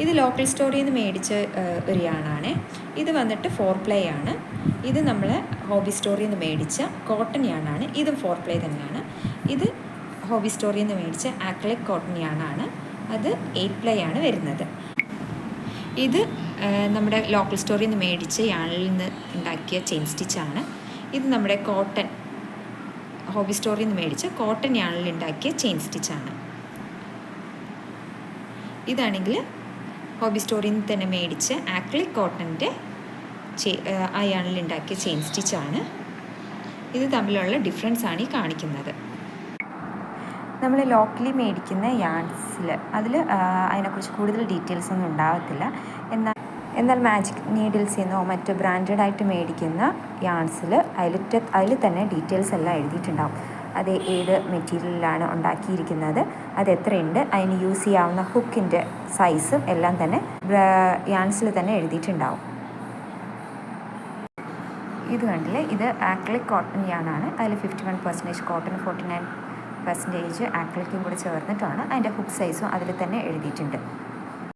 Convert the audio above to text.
ഇത് ലോക്കൽ സ്റ്റോറിൽ നിന്ന് മേടിച്ച ഒരു യാണാണ്. ഇത് വന്നിട്ട് 4 പ്ലേ ആണ്. ഇത് നമ്മൾ ഹോബി സ്റ്റോറിൽ നിന്ന് മേടിച്ച കോട്ടൺ യാണാണ്. ഇതും 4 പ്ലേ തന്നെയാണ്. ഇത് ഹോബി സ്റ്റോറിൽ നിന്ന് മേടിച്ച ആക്രിലിക് കോട്ടൺ യാണാണ്. അത് 8 പ്ലേ ആണ് വരുന്നത്. ഇത് നമ്മുടെ ലോക്കൽ സ്റ്റോറിൽ നിന്ന് മേടിച്ച യാണിൽ നിന്ന് ഉണ്ടാക്കിയ ചെയിൻ സ്റ്റിച്ചാണ്. ഇത് നമ്മുടെ കോട്ടൺ ഹോബി സ്റ്റോറിൽ നിന്ന് മേടിച്ച കോട്ടൺ യാണിൽ ഉണ്ടാക്കിയ ചെയിൻ സ്റ്റിച്ചാണ്. ഇതാണെങ്കിൽ ഹോബി സ്റ്റോറിൽ നിന്ന് തന്നെ മേടിച്ച ആക്രിലിക് കോട്ടൻ്റെ ആ യാണിൽ ഉണ്ടാക്കിയ ചെയിൻ സ്റ്റിച്ചാണ്. ഇത് തമ്മിലുള്ള ഡിഫറൻസാണ് ഈ കാണിക്കുന്നത്. നമ്മൾ ലോക്കലി മേടിക്കുന്ന യാൺസിൽ അതിനെക്കുറിച്ച് കൂടുതൽ ഡീറ്റെയിൽസ് ഒന്നും ഉണ്ടാകത്തില്ല. എന്നാൽ മാജിക് നീഡിൽസിൽ നിന്നോ മറ്റ് ബ്രാൻഡഡ് മേടിക്കുന്ന യാൺസിൽ അതിൽ തന്നെ ഡീറ്റെയിൽസ് എല്ലാം എഴുതിയിട്ടുണ്ടാവും. അത് ഏത് മെറ്റീരിയലിലാണ് ഉണ്ടാക്കിയിരിക്കുന്നത്, അത് എത്രയുണ്ട്, അതിന് യൂസ് ചെയ്യാവുന്ന ഹുക്കിൻ്റെ സൈസും എല്ലാം തന്നെ യാൺസിൽ തന്നെ എഴുതിയിട്ടുണ്ടാവും. ഇത് കണ്ടില്ലേ, ഇത് ആക്രിലിക് കോട്ടൺ യാണാണ്. അതിൽ 51% കോട്ടൺ, 49% ആക്രിലിക്കും കൂടി ചേർന്നിട്ടാണ്. അതിൻ്റെ ഹുക്ക് സൈസും അതിൽ തന്നെ എഴുതിയിട്ടുണ്ട്.